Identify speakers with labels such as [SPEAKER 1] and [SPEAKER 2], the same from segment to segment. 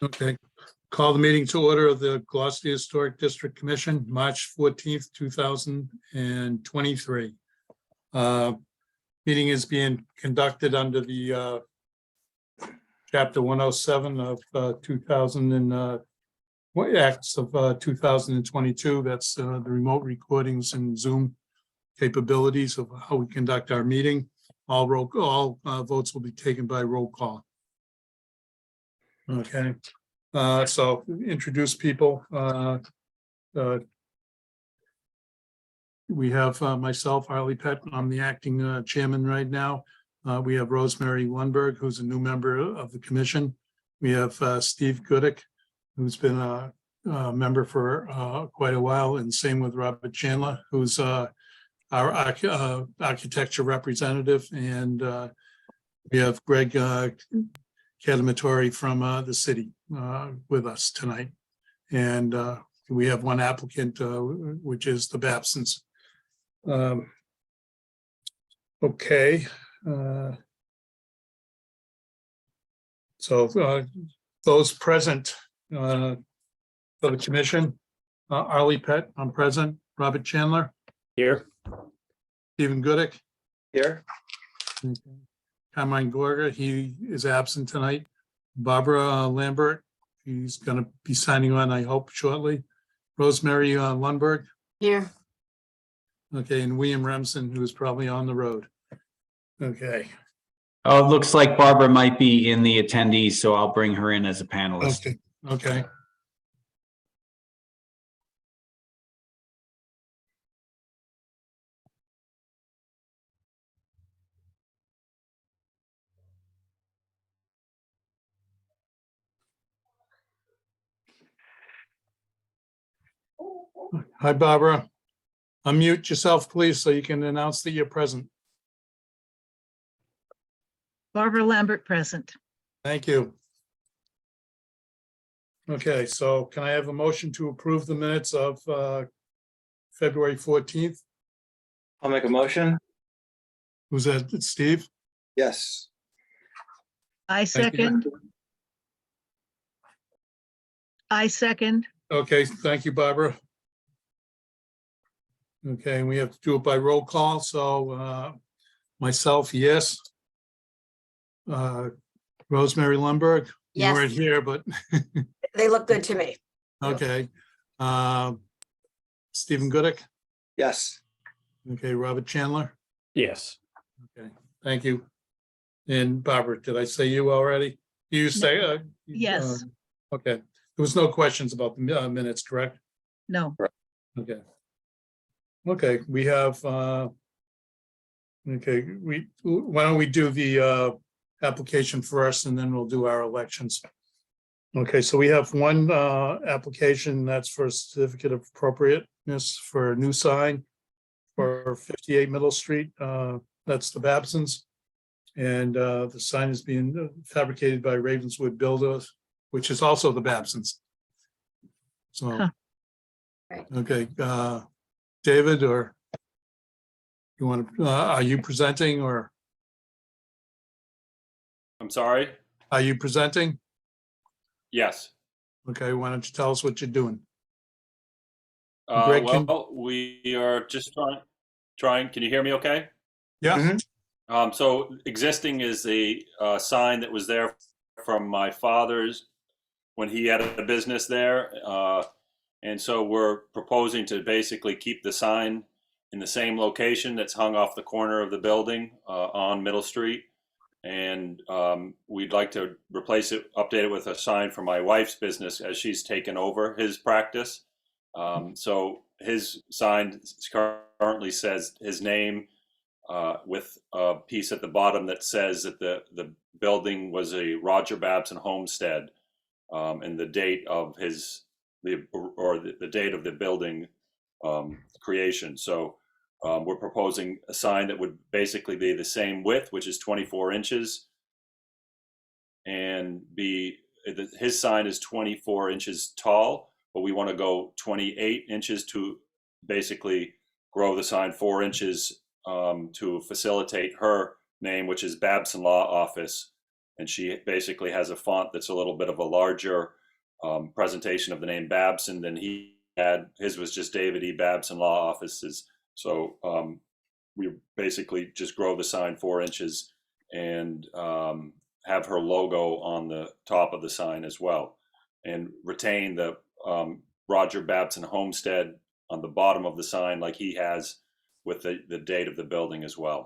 [SPEAKER 1] Okay, call the meeting to order of the Gloucester Historic District Commission, March 14th, 2023. Meeting is being conducted under the Chapter 107 of 2022. That's the remote recordings and Zoom capabilities of how we conduct our meeting. All votes will be taken by roll call. Okay, so introduce people. We have myself, Arlie Pett. I'm the acting chairman right now. We have Rosemary Lundberg, who's a new member of the commission. We have Steve Goodek, who's been a member for quite a while, and same with Robert Chandler, who's our architecture representative, and we have Greg Catamatori from the city with us tonight. And we have one applicant, which is the Babsons. Okay. So those present for the commission, Arlie Pett, I'm present. Robert Chandler.
[SPEAKER 2] Here.
[SPEAKER 1] Stephen Goodek.
[SPEAKER 2] Here.
[SPEAKER 1] Carmine Gorga, he is absent tonight. Barbara Lambert, he's going to be signing on, I hope, shortly. Rosemary Lundberg.
[SPEAKER 3] Here.
[SPEAKER 1] Okay, and William Remsen, who is probably on the road. Okay.
[SPEAKER 4] Oh, it looks like Barbara might be in the attendees, so I'll bring her in as a panelist.
[SPEAKER 1] Okay. Okay. Hi, Barbara. Unmute yourself, please, so you can announce that you're present.
[SPEAKER 5] Barbara Lambert present.
[SPEAKER 1] Thank you. Okay, so can I have a motion to approve the minutes of February 14th?
[SPEAKER 2] I'll make a motion.
[SPEAKER 1] Who's that? It's Steve?
[SPEAKER 2] Yes.
[SPEAKER 5] I
[SPEAKER 1] Thank you.
[SPEAKER 5] second. I second.
[SPEAKER 1] Okay, thank you, Barbara. Okay, and we have to do it by roll call, so myself, yes. Rosemary Lundberg, you
[SPEAKER 3] Yes.
[SPEAKER 1] weren't here, but
[SPEAKER 3] They look good to me.
[SPEAKER 1] okay. Stephen Goodek,
[SPEAKER 2] Yes.
[SPEAKER 1] okay, Robert Chandler,
[SPEAKER 2] Yes.
[SPEAKER 1] okay, thank you. And Barbara, did I say you already? You say?
[SPEAKER 5] Yes.
[SPEAKER 1] Okay, there was no questions about the minutes, correct?
[SPEAKER 5] No.
[SPEAKER 1] Okay. Okay, we have, why don't we do the application first and then we'll do our elections. Okay, so we have one application that's for a certificate of appropriateness for a new sign for 58 Middle Street. That's the Babsons. And the sign is being fabricated by Ravenswood Builders, which is also the Babsons. So,
[SPEAKER 5] Huh.
[SPEAKER 3] Right.
[SPEAKER 1] okay, David, or you want to, are you presenting, or
[SPEAKER 6] I'm sorry?
[SPEAKER 1] are you presenting?
[SPEAKER 6] Yes.
[SPEAKER 1] Okay, why don't you tell us what you're doing? Greg,
[SPEAKER 6] Well, we are just trying, can you hear me okay?
[SPEAKER 1] Yeah,
[SPEAKER 6] So existing is a sign that was there from my father's when he had a business there. And so we're proposing to basically keep the sign in the same location that's hung off the corner of the building on Middle Street. And we'd like to replace it, update it with a sign for my wife's business as she's taken over his practice. So his sign currently says his name with a piece at the bottom that says that the building was a Roger Babson homestead, and the date of the date of the building creation. So we're proposing a sign that would basically be the same width, which is 24 inches, and his sign is 24 inches tall, but we want to go 28 inches to basically grow the sign 4 inches to facilitate her name, which is Babson Law Office, and she basically has a font that's a little bit of a larger presentation of the name Babson than he had. His was just David E. Babson Law Offices. So we basically just grow the sign 4 inches and have her logo on the top of the sign as well, and retain the Roger Babson Homestead on the bottom of the sign like he has with the date of the building as well.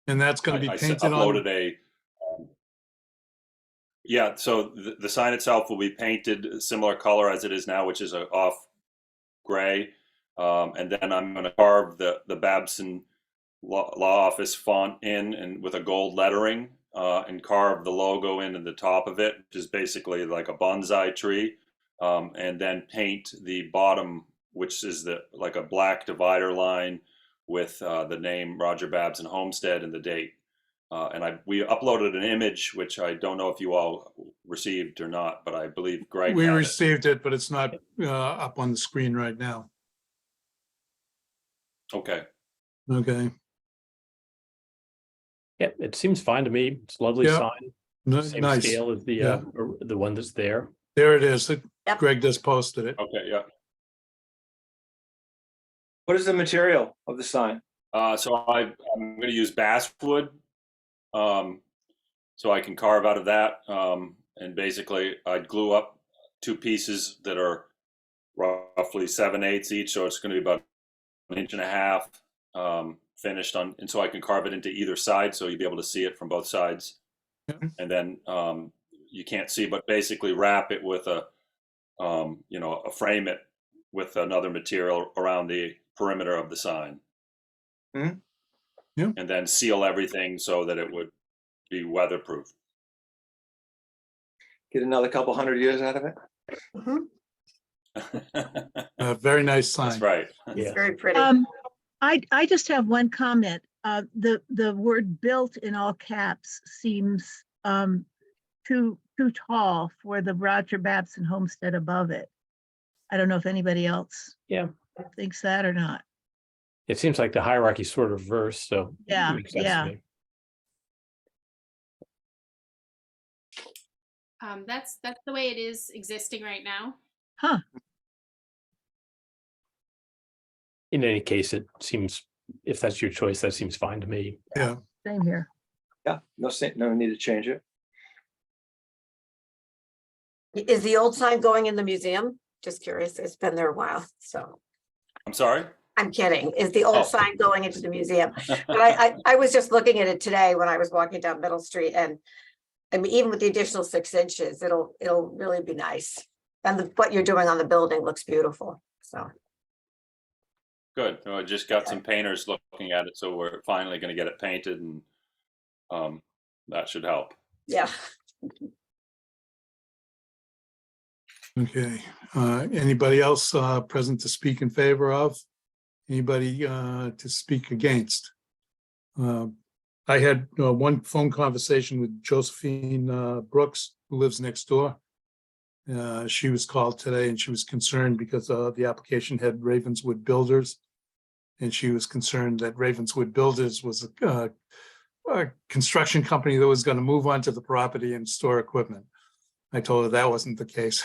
[SPEAKER 1] And that's going to be
[SPEAKER 6] I
[SPEAKER 1] painted
[SPEAKER 6] uploaded
[SPEAKER 1] on,
[SPEAKER 6] yeah, so the sign itself will be painted a similar color as it is now, which is a off gray. And then I'm going to carve the Babson law office font in and with a gold lettering, and carve the logo in the top of it, which is basically like a bonsai tree. And then paint the bottom, which is like a black divider line with the name Roger Babson Homestead and the date. And we uploaded an image, which I don't know if you all received or not, but I believe Greg
[SPEAKER 1] we
[SPEAKER 6] had it.
[SPEAKER 1] received it, but it's not up on the screen right now.
[SPEAKER 6] Okay,
[SPEAKER 1] Okay.
[SPEAKER 7] Yeah, it seems fine to me. It's a lovely
[SPEAKER 1] Yeah.
[SPEAKER 7] sign, same
[SPEAKER 1] Nice.
[SPEAKER 7] scale as
[SPEAKER 1] Yeah.
[SPEAKER 7] the one that's there.
[SPEAKER 1] There it is.
[SPEAKER 3] Yep.
[SPEAKER 1] Greg just posted it.
[SPEAKER 6] okay, yeah.
[SPEAKER 2] What is the material of the sign?
[SPEAKER 6] So I'm going to use basswood, so I can carve out of that. And basically, I'd glue up 2 pieces that are roughly 7/8 each, so it's going to be about 1.5 inches finished on, and so I can carve it into either side, so you'll be able to see it from both sides.
[SPEAKER 1] Yeah.
[SPEAKER 6] And then you can't see, but basically wrap it with frame it with another material around the perimeter of the sign.
[SPEAKER 2] Mhm.
[SPEAKER 1] Yeah.
[SPEAKER 6] And then seal everything so that it would be weatherproof.
[SPEAKER 2] Get another couple 100 years out of it?
[SPEAKER 3] Mhm.
[SPEAKER 1] A very nice sign.
[SPEAKER 6] That's right.
[SPEAKER 3] It's
[SPEAKER 7] Yeah.
[SPEAKER 3] very pretty.
[SPEAKER 5] I just have one comment. The word built in all caps seems too tall for the Roger Babson Homestead above it. I don't know if anybody else
[SPEAKER 7] Yeah.
[SPEAKER 5] thinks that or not.
[SPEAKER 7] It seems like the hierarchy sort of reversed, so. it
[SPEAKER 5] Yeah,
[SPEAKER 7] makes sense to
[SPEAKER 5] yeah.
[SPEAKER 7] me.
[SPEAKER 8] That's the way it is existing right now.
[SPEAKER 5] Huh,
[SPEAKER 7] In any case, it seems, if that's your choice, that seems fine to me.
[SPEAKER 1] Yeah.
[SPEAKER 5] same here.
[SPEAKER 2] Yeah, no need to change it.
[SPEAKER 3] Is the old sign going in the museum? Just curious. It's been there a while, so
[SPEAKER 6] I'm sorry?
[SPEAKER 3] I'm kidding. Is the
[SPEAKER 6] Oh.
[SPEAKER 3] old sign going into the museum? But I was just looking at it today when I was walking down Middle Street, and I mean, even with the additional 6 inches, it'll really be nice. And what you're doing on the building looks beautiful, so.
[SPEAKER 6] Good. I just got some painters looking at it, so we're finally going to get it painted, and that should help.
[SPEAKER 3] Yeah.
[SPEAKER 1] Okay. Anybody else present to speak in favor of? Anybody to speak against? I had one phone conversation with Josephine Brooks, who lives next door. She was called today and she was concerned because the application had Ravenswood Builders. And she was concerned that Ravenswood Builders was a construction company that was going to move onto the property and store equipment. I told her that wasn't the case.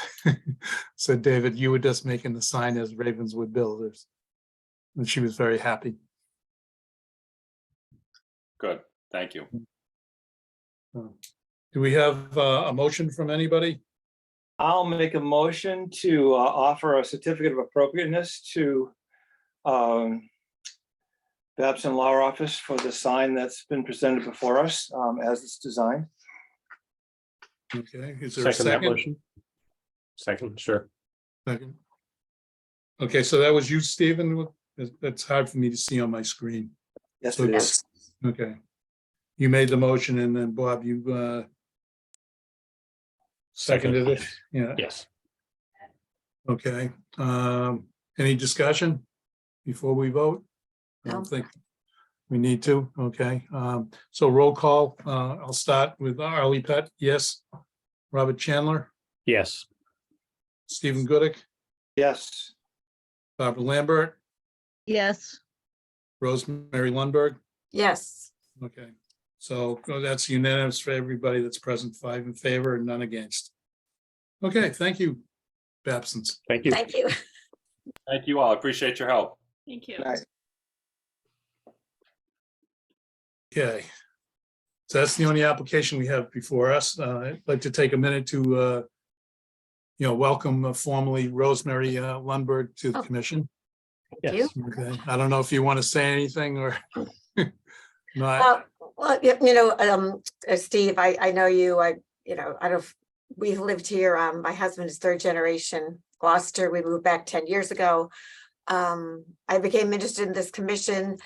[SPEAKER 1] So David, you were just making the sign as Ravenswood Builders. And she was very happy.
[SPEAKER 6] Good. Thank you.
[SPEAKER 1] Do we have a motion from anybody?
[SPEAKER 2] I'll make a motion to offer a certificate of appropriateness to Babson Law Office for the sign that's been presented before us as it's designed.
[SPEAKER 1] Okay, is there a
[SPEAKER 7] Second that
[SPEAKER 1] second?
[SPEAKER 7] motion. Second, sure.
[SPEAKER 1] Second. Okay, so that was you, Stephen? That's hard for me to see on my screen.
[SPEAKER 2] Yes,
[SPEAKER 1] So
[SPEAKER 2] it
[SPEAKER 1] it's-
[SPEAKER 2] is.
[SPEAKER 1] Okay. You made the motion and then Bob, you seconded it? Yeah,
[SPEAKER 7] Yes.
[SPEAKER 1] okay. Any discussion before we vote? I
[SPEAKER 3] No.
[SPEAKER 1] don't think we need to, okay. So roll call, I'll start with Arlie Pett, yes. Robert Chandler,
[SPEAKER 7] Yes.
[SPEAKER 1] Stephen Goodich,
[SPEAKER 2] Yes,
[SPEAKER 1] Barbara Lambert,
[SPEAKER 5] Yes,
[SPEAKER 1] Rosemary Lundberg,
[SPEAKER 3] Yes.
[SPEAKER 1] okay. So that's unanimous for everybody that's present, 5 in favor and none against. Okay, thank you, Babsons.
[SPEAKER 7] Thank you.
[SPEAKER 3] Thank you.
[SPEAKER 6] Thank you all. I appreciate your help.
[SPEAKER 8] Thank you.
[SPEAKER 2] Nice.
[SPEAKER 1] Okay. So that's the only application we have before us. I'd like to take a minute to, welcome formally Rosemary Lundberg to the
[SPEAKER 3] Oh.
[SPEAKER 1] commission.
[SPEAKER 7] Yes.
[SPEAKER 1] Okay, I don't know if you want to say anything or not.
[SPEAKER 3] Steve, I know you, I don't, we've lived here, my husband is third generation Gloucester, we moved back 10 years ago. I became interested in this commission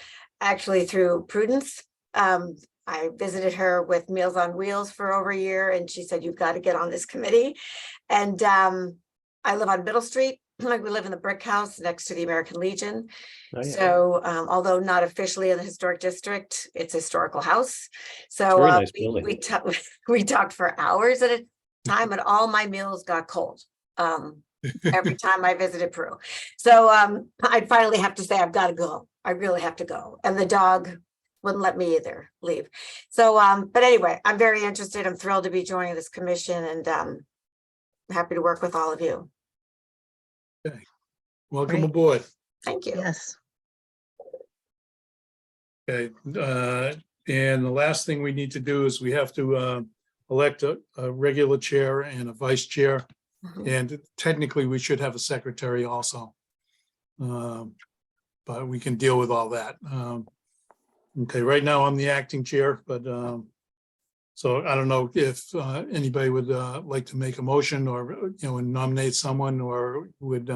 [SPEAKER 3] actually through Prudence. I visited her with Meals on Wheels for over a year and she said, you've got to get on this committee. And I live on Middle Street. We live in the brick house next to the American Legion.
[SPEAKER 7] Oh, yeah.
[SPEAKER 3] So although not officially in the historic district, it's a historical house. So
[SPEAKER 7] Very nice building.
[SPEAKER 3] we talked for hours at a time and all my meals got cold. Every time I visited Peru. So I'd finally have to say, I've got to go. I really have to go. And the dog wouldn't let me either leave. So, but anyway, I'm very interested. I'm thrilled to be joining this commission and happy to work with all of you.
[SPEAKER 1] Welcome
[SPEAKER 5] Great.
[SPEAKER 1] aboard.
[SPEAKER 3] Thank you.
[SPEAKER 5] Yes.
[SPEAKER 1] Okay, and the last thing we need to do is we have to elect a regular chair and a vice chair.
[SPEAKER 3] Mhm.
[SPEAKER 1] And technically, we should have a secretary also. But we can deal with all that. Okay, right now I'm the acting chair, but so I don't know if anybody would like to make a motion or, nominate someone or would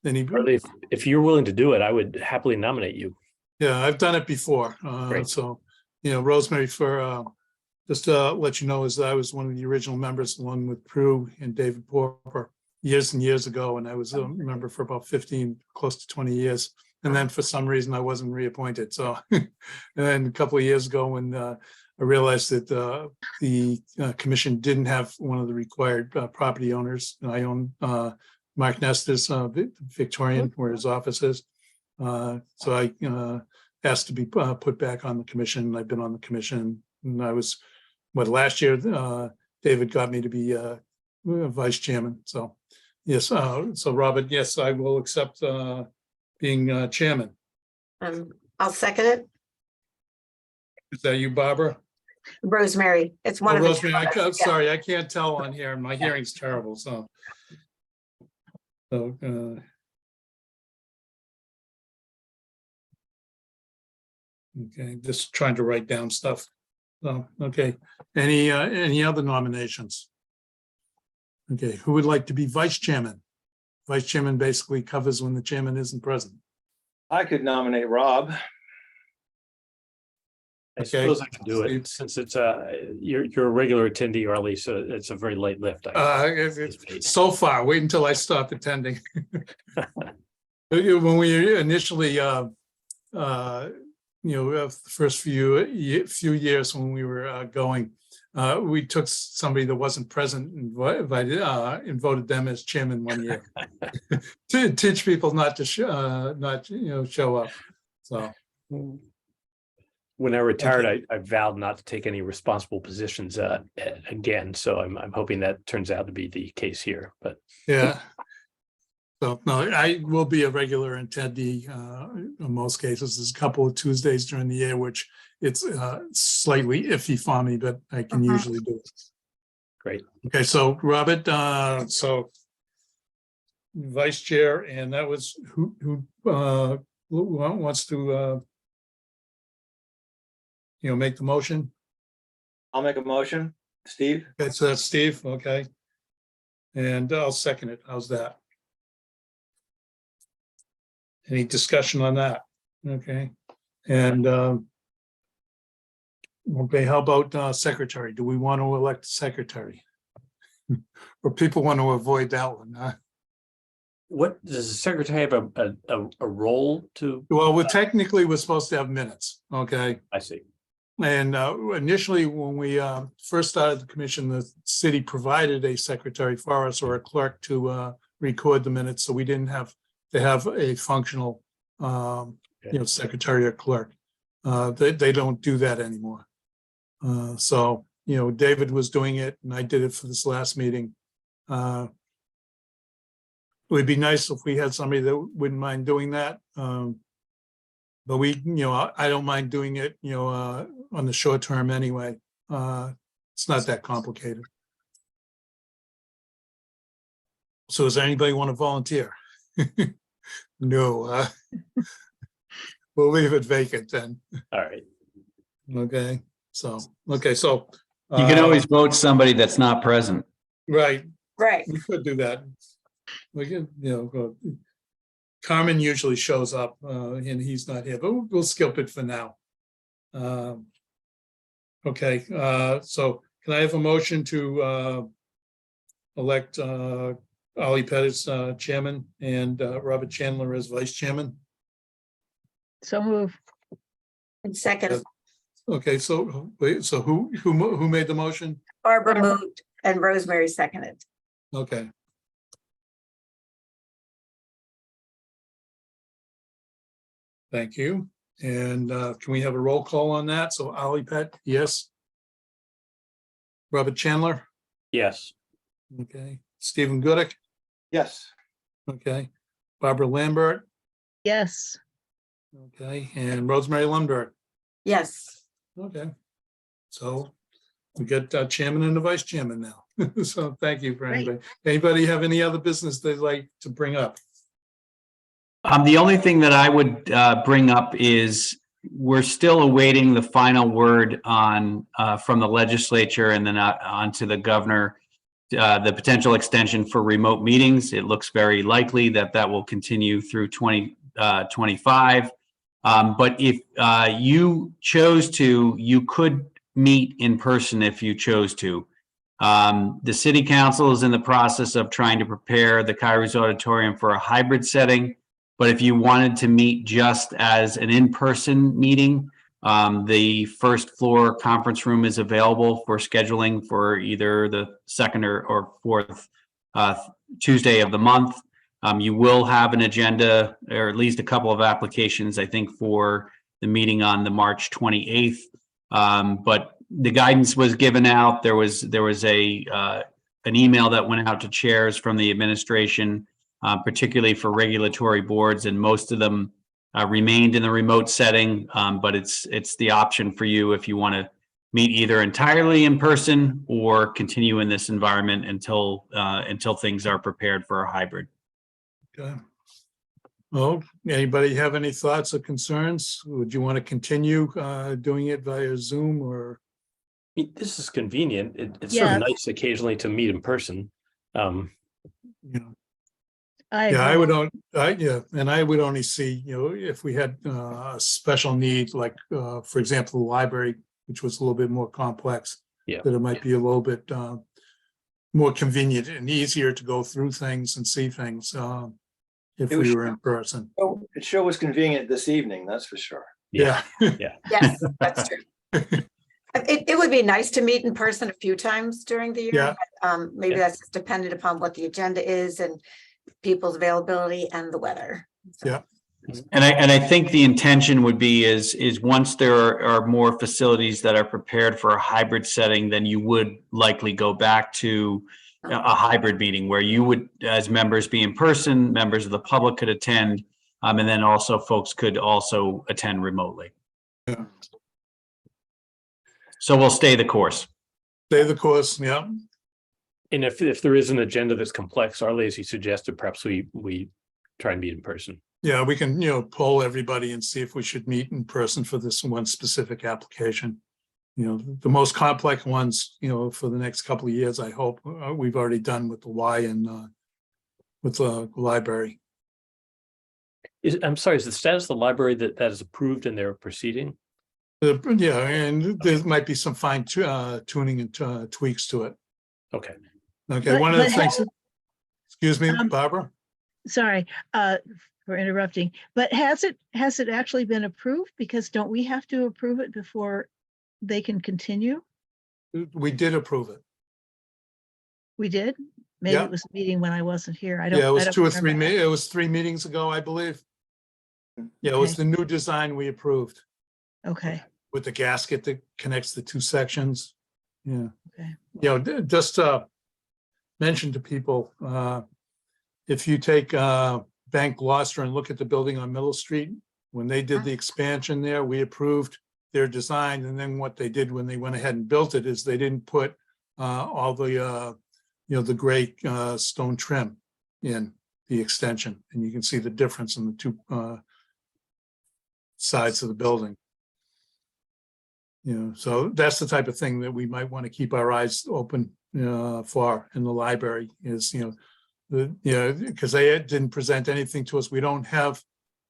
[SPEAKER 1] anybody.
[SPEAKER 7] Charlie, if you're willing to do it, I would happily nominate you.
[SPEAKER 1] Yeah, I've done it before.
[SPEAKER 7] Great.
[SPEAKER 1] So, Rosemary, for just to let you know, is I was one of the original members along with Prue and David Porter years and years ago, and I was a member for about 15, close to 20 years. And then for some reason I wasn't reappointed. So, and then a couple of years ago when I realized that the commission didn't have one of the required property owners, and I own Mark Nestor's Victorian, where his office is. So I asked to be put back on the commission, and I've been on the commission. And I was, last year, David got me to be vice chairman. So, yes, so Robert, yes, I will accept being chairman.
[SPEAKER 3] I'll second it.
[SPEAKER 1] Is that you, Barbara?
[SPEAKER 3] Rosemary, it's one
[SPEAKER 1] Oh,
[SPEAKER 3] of the.
[SPEAKER 1] Rosemary,
[SPEAKER 3] two of us, yeah.
[SPEAKER 1] sorry, I can't tell on here. My hearing's terrible, so. So, okay, just trying to write down stuff. So, okay, any other nominations? Okay, who would like to be vice chairman? Vice chairman basically covers when the chairman isn't present.
[SPEAKER 2] I could nominate Rob.
[SPEAKER 7] I
[SPEAKER 1] Okay.
[SPEAKER 7] suppose I can do it since it's you're a regular attendee, or at least it's a very light lift.
[SPEAKER 1] So far, wait until I stop attending. When we initially, the first few years when we were going, we took somebody that wasn't present and voted them as chairman one year to teach people not to show up. So.
[SPEAKER 7] When I retired, I vowed not to take any responsible positions again. So I'm hoping that turns out to be the case here. But
[SPEAKER 1] Yeah. So, no, I will be a regular attendee in most cases. There's a couple of Tuesdays during the year, which it's slightly iffy for me, but I can usually do it.
[SPEAKER 7] great.
[SPEAKER 1] Okay, so Robert, so vice chair, and that was who wants to make the motion?
[SPEAKER 2] I'll make a motion. Steve?
[SPEAKER 1] Okay, so that's Steve, okay. And I'll second it. How's that? Any discussion on that? Okay, and okay, how about secretary? Do we want to elect a secretary? Or people want to avoid that one, huh?
[SPEAKER 7] What does the secretary have a role to?
[SPEAKER 1] Well, technically, we're supposed to have minutes, okay?
[SPEAKER 7] I see.
[SPEAKER 1] And initially, when we first started the commission, the city provided a secretary for us or a clerk to record the minutes, so we didn't have to have a functional, secretary or clerk. They don't do that anymore. So, you know, David was doing it and I did it for this last meeting. It would be nice if we had somebody that wouldn't mind doing that. But we, you know, I don't mind doing it, you know, on the short term anyway. It's not that complicated. So does anybody want to volunteer? No, we'll leave it vacant then.
[SPEAKER 7] All right.
[SPEAKER 1] Okay, so, okay, so.
[SPEAKER 4] You can always vote somebody that's not present.
[SPEAKER 1] Right,
[SPEAKER 3] Right.
[SPEAKER 1] we could do that. We could, you know, Carmen usually shows up, and he's not here, but we'll skip it for now. Okay, so can I have a motion to elect Ollie Pettis chairman and Robert Chandler as vice chairman?
[SPEAKER 5] So move.
[SPEAKER 3] And second,
[SPEAKER 1] Okay, so wait, so who made the motion?
[SPEAKER 3] Barbara moved and Rosemary seconded.
[SPEAKER 1] Okay. Thank you. And can we have a roll call on that? So Ollie Pett, yes. Robert Chandler,
[SPEAKER 7] Yes.
[SPEAKER 1] okay. Stephen Goodich,
[SPEAKER 2] Yes.
[SPEAKER 1] okay. Barbara Lambert,
[SPEAKER 5] Yes.
[SPEAKER 1] okay. And Rosemary Lundberg,
[SPEAKER 3] Yes.
[SPEAKER 1] okay. So we got chairman and the vice chairman now. So thank you for
[SPEAKER 5] Great.
[SPEAKER 1] anybody. Anybody have any other business they'd like to bring up?
[SPEAKER 4] The only thing that I would bring up is we're still awaiting the final word on from the legislature and then on to the governor, the potential extension for remote meetings. It looks very likely that that will continue through 2025. But if you chose to, you could meet in person if you chose to. The city council is in the process of trying to prepare the Kairos Auditorium for a hybrid setting. But if you wanted to meet just as an in-person meeting, the first floor conference room is available for scheduling for either the second or fourth Tuesday of the month. You will have an agenda or at least a couple of applications, I think, for the meeting on the March 28th. But the guidance was given out. There was an email that went out to chairs from the administration, particularly for regulatory boards, and most of them remained in the remote setting. But it's the option for you if you want to meet either entirely in person or continue in this environment until things are prepared for a hybrid.
[SPEAKER 1] Okay. Well, anybody have any thoughts or concerns? Would you want to continue doing it via Zoom or?
[SPEAKER 7] I mean, this is convenient. It's sort
[SPEAKER 5] Yeah.
[SPEAKER 7] of nice occasionally to meet in person.
[SPEAKER 1] You know,
[SPEAKER 5] I
[SPEAKER 1] yeah, I
[SPEAKER 5] agree.
[SPEAKER 1] would, and I would only see, you know, if we had a special need, like, for example, the library, which was a little bit more complex.
[SPEAKER 7] Yeah.
[SPEAKER 1] That it might be a little bit more convenient and easier to go through things and see things if
[SPEAKER 2] It was-
[SPEAKER 1] we were in person.
[SPEAKER 2] Oh, it sure was convenient this evening, that's for sure.
[SPEAKER 1] Yeah.
[SPEAKER 3] Yes, that's true. It would be nice to meet in person a few times during the year.
[SPEAKER 1] Yeah.
[SPEAKER 3] But, maybe
[SPEAKER 7] Yeah.
[SPEAKER 3] that's just dependent upon what the agenda is and people's availability and the weather. So,
[SPEAKER 1] Yeah.
[SPEAKER 4] And I think the intention would be is once there are more facilities that are prepared for a hybrid setting, then you would likely go back to a hybrid meeting where you would, as members, be in person, members of the public could attend, and then also folks could also attend remotely.
[SPEAKER 1] Yeah.
[SPEAKER 4] So we'll stay the course.
[SPEAKER 1] Stay the course, yeah.
[SPEAKER 7] And if there is an agenda that's complex, Arlie, as you suggested, perhaps we try and meet in person.
[SPEAKER 1] Yeah, we can, you know, poll everybody and see if we should meet in person for this one specific application. You know, the most complex ones, you know, for the next couple of years, I hope, we've already done with the Y and with the library.
[SPEAKER 7] I'm sorry, is the status of the library that is approved and they're proceeding?
[SPEAKER 1] Yeah, and there might be some fine tuning and tweaks to it.
[SPEAKER 7] Okay.
[SPEAKER 1] Okay,
[SPEAKER 5] But-
[SPEAKER 1] one of the
[SPEAKER 5] but
[SPEAKER 1] things, excuse me,
[SPEAKER 5] Um,
[SPEAKER 1] Barbara?
[SPEAKER 5] Sorry, for interrupting, but has it actually been approved? Because don't we have to approve it before they can continue?
[SPEAKER 1] We did approve it.
[SPEAKER 5] We did? Maybe
[SPEAKER 1] Yeah.
[SPEAKER 5] it was a meeting when I wasn't here. I don't.
[SPEAKER 1] Yeah, it was
[SPEAKER 5] I don't
[SPEAKER 1] 2 or 3,
[SPEAKER 5] remember.
[SPEAKER 1] it was 3 meetings ago, I believe. Yeah, it was
[SPEAKER 5] Okay.
[SPEAKER 1] the new design we approved.
[SPEAKER 5] Okay,
[SPEAKER 1] with the gasket that connects the two sections. Yeah.
[SPEAKER 5] Okay.
[SPEAKER 1] You know, just mention to people, if you take Bank Gloucester and look at the building on Middle Street, when they did the expansion there, we approved their design. And then what they did when they went ahead and built it is they didn't put all the, you know, the gray stone trim in the extension. And you can see the difference in the two sides of the building. You know, so that's the type of thing that we might want to keep our eyes open for in the library is, you know, because they didn't present anything to us. We don't have,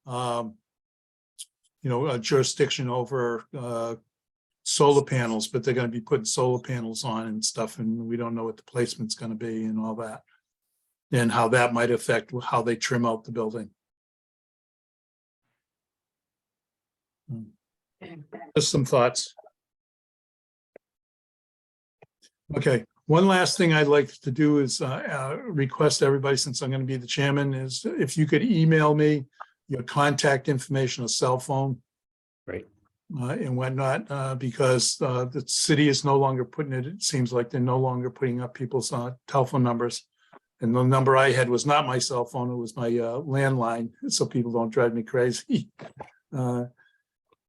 [SPEAKER 1] you know, a jurisdiction over solar panels, but they're going to be putting solar panels on and stuff, and we don't know what the placement's going to be and all that, and how that might affect how they trim out the building. Just some thoughts. Okay, one last thing I'd like to do is request everybody, since I'm going to be the chairman, is if you could email me your contact information, a cell phone.
[SPEAKER 7] Great.
[SPEAKER 1] And whatnot, because the city is no longer putting it seems like they're no longer putting up people's telephone numbers. And the number I had was not my cell phone, it was my landline, so people don't drive me crazy.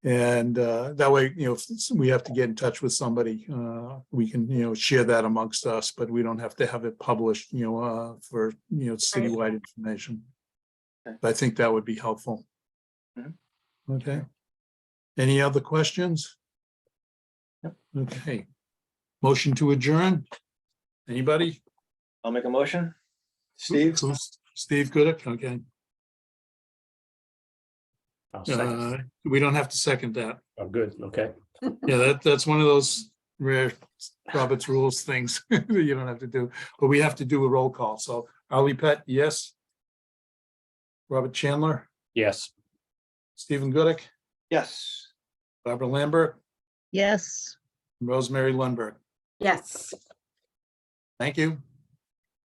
[SPEAKER 1] And that way, you know, if we have to get in touch with somebody, we can, you know, share that amongst us, but we don't have to have it published, you know, for, you know, citywide information.
[SPEAKER 2] Okay.
[SPEAKER 1] I think that would be helpful.
[SPEAKER 2] Mhm.
[SPEAKER 1] Okay. Any other questions? Okay. Motion to adjourn? Anybody?
[SPEAKER 2] I'll make a motion. Steve?
[SPEAKER 1] Steve Goodich, okay.
[SPEAKER 7] I'll second.
[SPEAKER 1] We don't have to second that.
[SPEAKER 7] Oh, good. Okay.
[SPEAKER 1] Yeah, that's one of those rare Robert's rules things that you don't have to do, but we have to do a roll call. So Ali Pett, yes. Robert Chandler,
[SPEAKER 7] Yes.
[SPEAKER 1] Stephen Goodich,
[SPEAKER 2] Yes.
[SPEAKER 1] Barbara Lambert,
[SPEAKER 5] Yes.
[SPEAKER 1] Rosemary Lundberg.
[SPEAKER 3] Yes,
[SPEAKER 1] Thank you.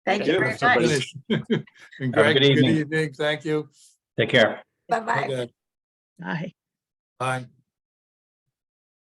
[SPEAKER 3] thank you very
[SPEAKER 7] Somebody-
[SPEAKER 3] much.
[SPEAKER 1] Finish. And
[SPEAKER 4] Have a
[SPEAKER 1] Greg,
[SPEAKER 4] good
[SPEAKER 1] good
[SPEAKER 4] evening.
[SPEAKER 1] evening. Thank you.
[SPEAKER 4] Take care.
[SPEAKER 3] Bye-bye.
[SPEAKER 1] Okay,
[SPEAKER 5] Bye.
[SPEAKER 1] bye.